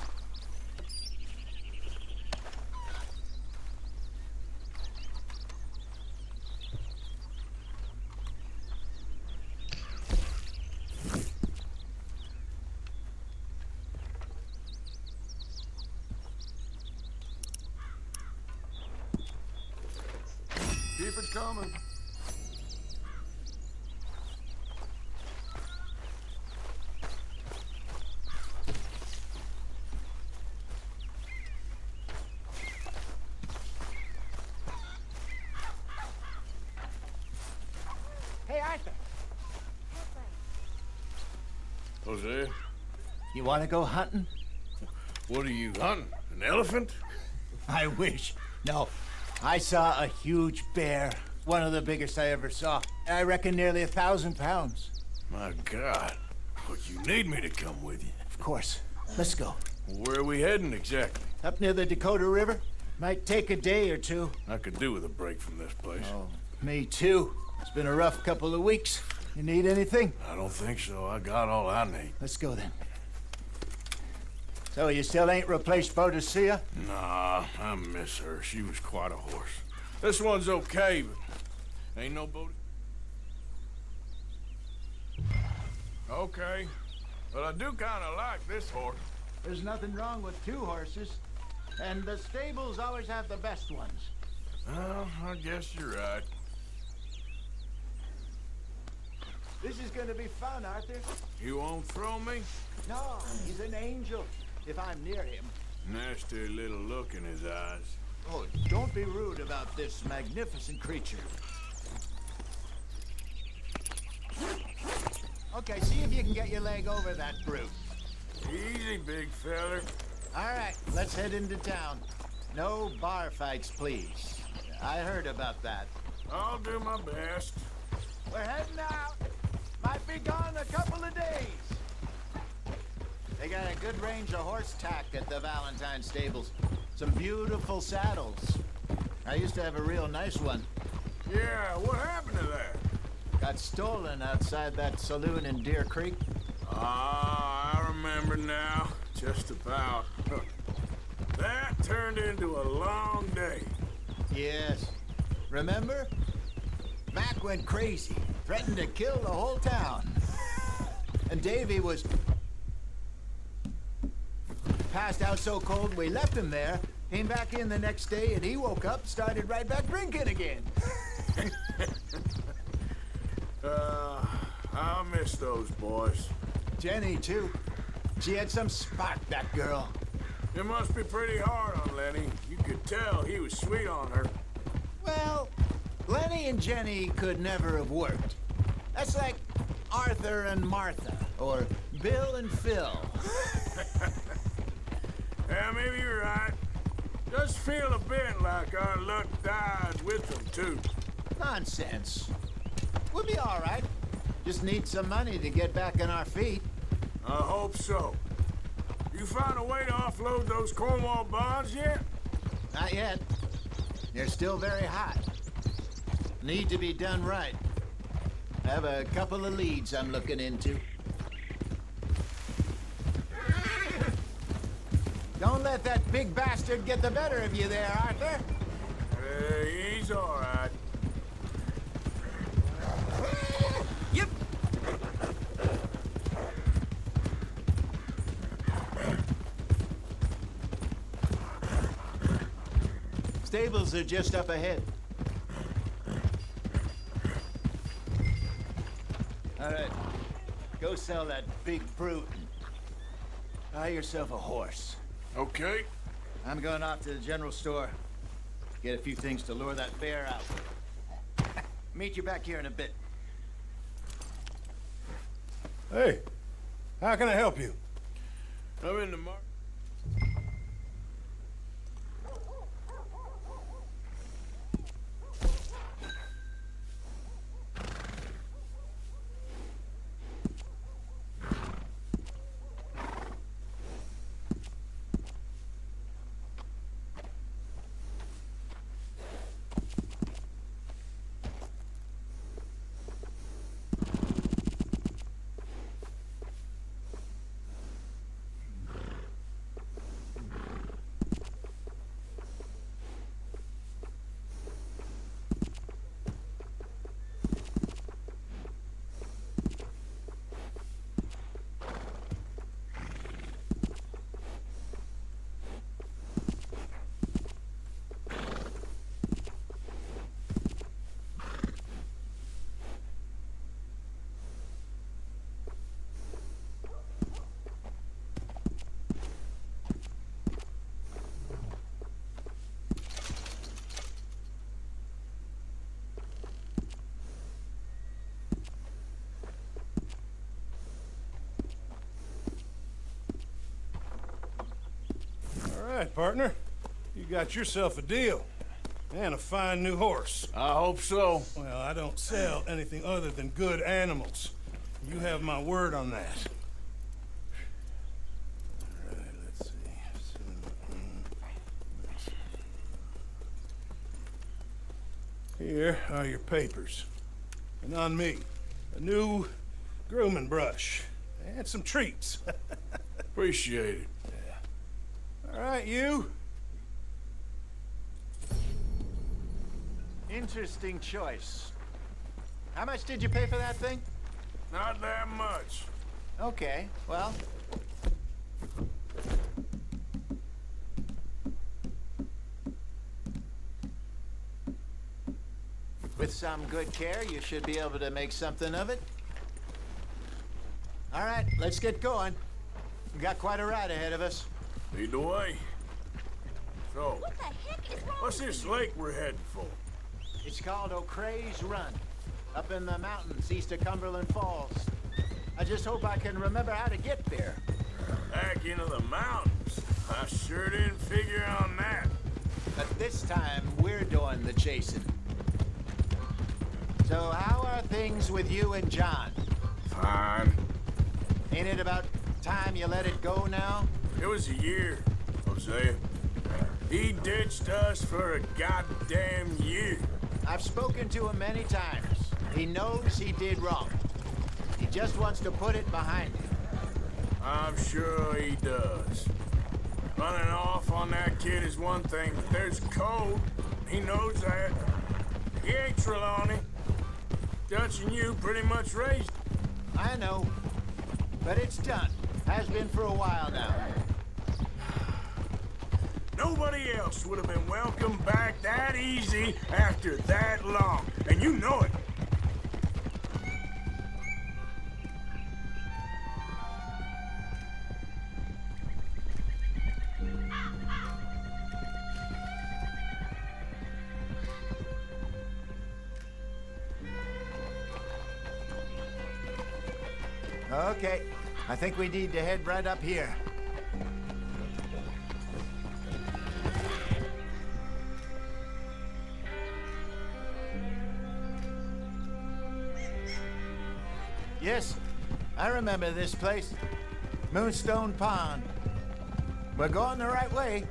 Keep it coming. Hey, Arthur. Jose, You want to go hunting? what are you hunting? An elephant? I wish. No. I saw a huge bear. One of the biggest I ever saw. I reckon nearly 1,000 pounds. My God. Well, you need me to come with you. Of course. Let's go. Where are we heading exactly? Up near the Dakota River. Might take a day or two. I could do with a break from this place. Oh, me too. It's been a rough couple of weeks. You need anything? I don't think so. I got all I need. Let's go then. So you still ain't replaced Boadicea? Nah, I miss her. She was quite a horse. This one's okay, but ain't no boat. Okay, but I do kind of like this horse. There's nothing wrong with two horses. And the stables always have the best ones. Well, I guess you're right. This is gonna be fun, Arthur. You won't throw me? No, he's an angel. If I'm near him. Nasty little look in his eyes. Oh, don't be rude about this magnificent creature. Okay, see if you can get your leg over that brute. Easy, big feller. All right, let's head into town. No bar fights, please. I heard about that. I'll do my best. We're heading out. Might be gone a couple of days. They got a good range of horse tack at the Valentine stables. Some beautiful saddles. I used to have a real nice one. Yeah, what happened to that? Got stolen outside that saloon in Deer Creek. Ah, I remember now. Just about. That turned into a long day. Yes. Remember? Mac went crazy. Threatened to kill the whole town. And Davy was passed out so cold we left him there. Came back in the next day and he woke up, started right back drinking again. I miss those boys. Jenny, too. She had some spark, that girl. It must be pretty hard on Lenny. You could tell he was sweet on her. Well, Lenny and Jenny could never have worked. That's like Arthur and Martha, or Bill and Phil. Yeah, maybe you're right. Just feel a bit like our luck dies with them, too. Nonsense. We'll be all right. Just need some money to get back on our feet. I hope so. You found a way to offload those Cornwall bonds yet? Not yet. They're still very hot. Need to be done right. I have a couple of leads I'm looking into. Don't let that big bastard get the better of you there, Arthur. He's all right. Yep. Stables are just up ahead. All right. Go sell that big brute. Buy yourself a horse. Okay. I'm going off to the general store. Get a few things to lure that bear out. Meet you back here in a bit. Hey, how can I help you? I'm in the market. right, partner. You got yourself a deal. And a fine new horse. I hope so. Well, I don't sell anything other than good animals. You have my word on that. All right, let's see. Here are your papers. And on me, a new grooming brush. And some treats. Appreciate it. Yeah. All right, you. Interesting choice. How much did you pay for that thing? Not that much. Okay, well. With some good care, you should be able to make something of it. All right, let's get going. We got quite a ride ahead of us. Lead the way. So, What the heck is wrong what's this lake we're heading for? It's called O'Creagh's Run, up in the mountains east of Cumberland Falls. I just hope I can remember how to get there. Back into the mountains? I sure didn't figure on that. But this time, we're doing the chasing. So how are things with you and John? Fine. Ain't it about time you let it go now? It was a year, Hosea. He ditched us for a goddamn year. I've spoken to him many times. He knows he did wrong. He just wants to put it behind him. I'm sure he does. Running off on that kid is one thing, but there's code. He knows that. He ain't Trelawney. Dutch and you pretty much raised him. I know. But it's done. Has been for a while now. Nobody else would have been welcomed back that easy after that long. And you know it. Okay. I think we need to head right up here. Yes, I remember this place. Moonstone Pond. We're going the right way.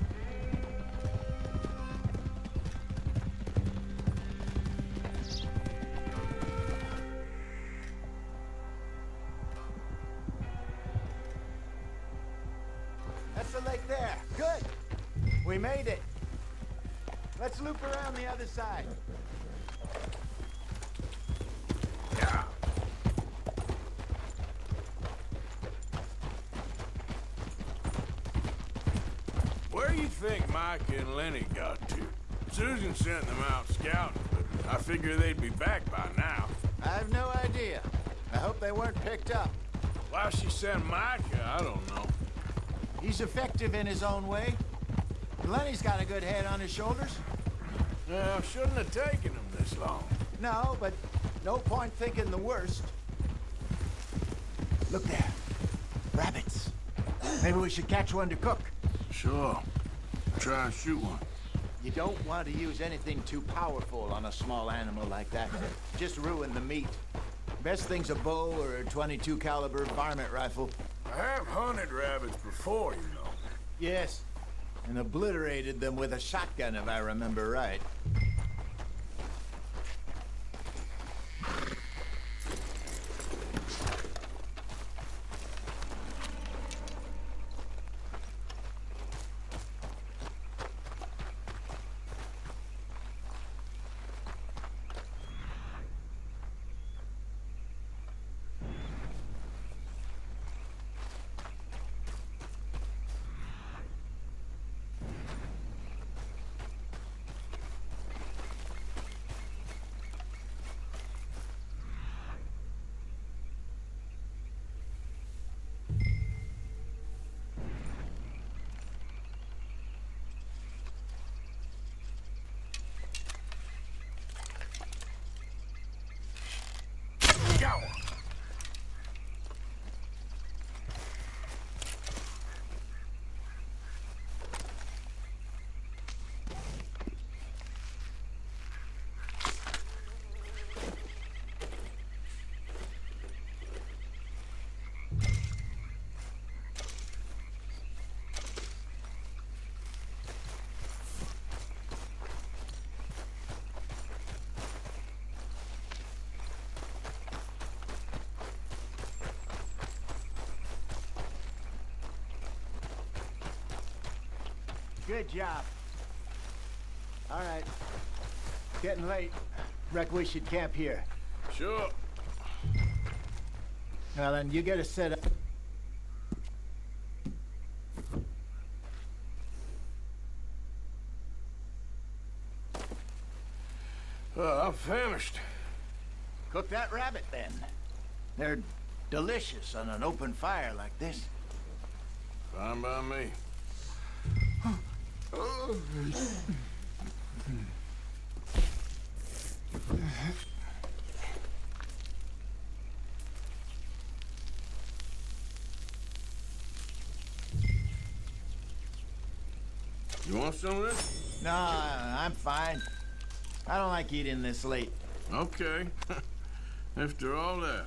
That's the lake there. Good. We made it. Let's loop around the other side. Yeah. Where do you think Mike and Lenny got to? Susan sent them out scouting, but I figure they'd be back by now. I have no idea. I hope they weren't picked up. Why she sent Micah, I don't know. He's effective in his own way. Lenny's got a good head on his shoulders. Yeah, shouldn't have taken him this long. No, but no point thinking the worst. Look there. Rabbits. Maybe we should catch one to cook. Sure. Try and shoot one. You don't want to use anything too powerful on a small animal like that. Just ruin the meat. Best thing's a bow or a .22 caliber varmint rifle. I have hunted rabbits before, you know. Yes, and obliterated them with a shotgun, if I remember right. Good job. All right. Getting late. Reckon we should camp here. Sure. Well, then you get us set up. I'm famished. Cook that rabbit, then. They're delicious on an open fire like this. Fine by me. You want some of this? No, I'm fine. I don't like eating this late. Okay. After all that.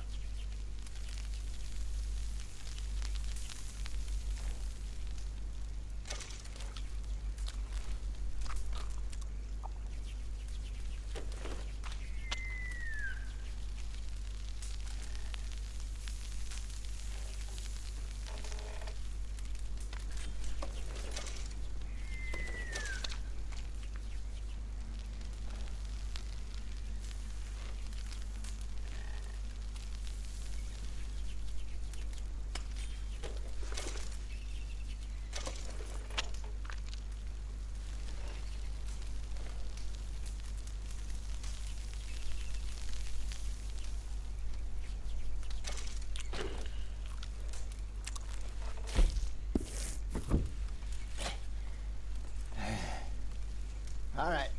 All right.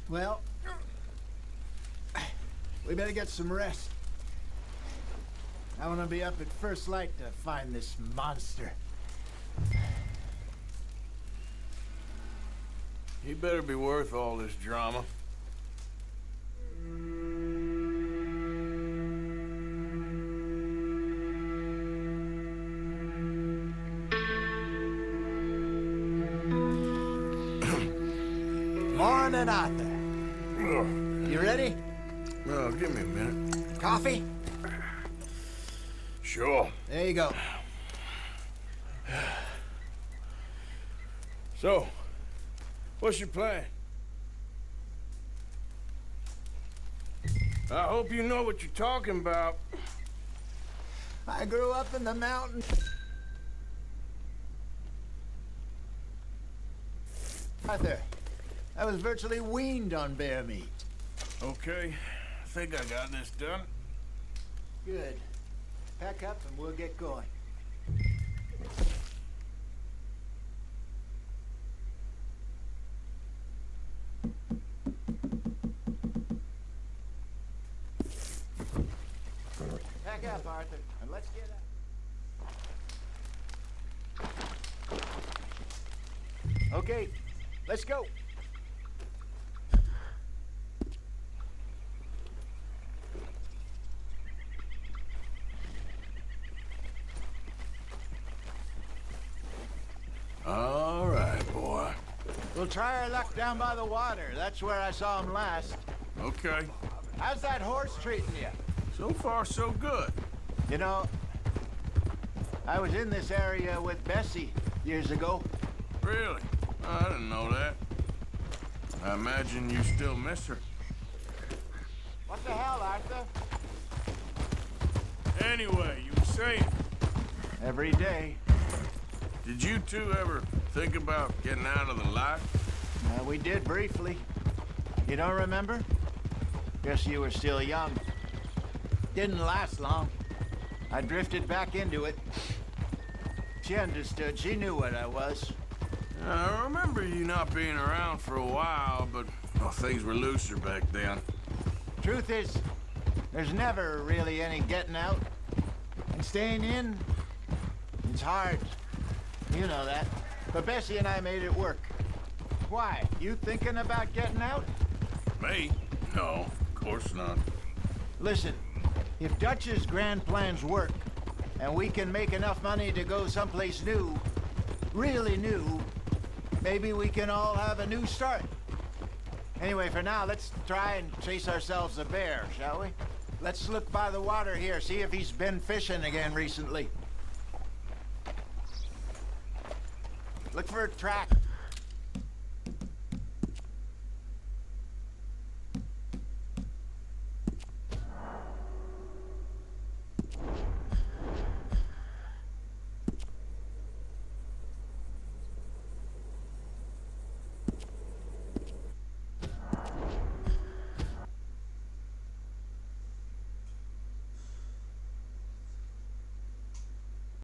Well, we better get some rest. I want to be up at first light to find this monster. He better be worth all this drama. Morning, Arthur. You ready? Well, give me a minute. Coffee? Sure. There you go. So, what's your plan? I hope you know what you're talking about. I grew up in the mountains. Arthur, I was virtually weaned on bear meat. Okay, I think I got this done. Good. Pack up and we'll get going. Pack up, Arthur, and let's get out. Okay, let's go. All right, boy. We'll try our luck down by the water. That's where I saw him last. Okay. How's that horse treating you? So far, so good. You know, I was in this area with Bessie years ago. Really? I didn't know that. I imagine you still miss her. What the hell, Arthur? Anyway, you were saying. Every day. Did you two ever think about getting out of the life? We did briefly. You don't remember? Guess you were still young. Didn't last long. I drifted back into it. She understood. She knew what I was. I remember you not being around for a while, but well, things were looser back then. Truth is, there's never really any getting out. And staying in, it's hard. You know that. But Bessie and I made it work. Why? You thinking about getting out? Me? No, of course not. Listen, if Dutch's grand plans work, and we can make enough money to go someplace new, really new, maybe we can all have a new start. Anyway, for now, let's try and chase ourselves a bear, shall we? Let's look by the water here, see if he's been fishing again recently. Look for a track.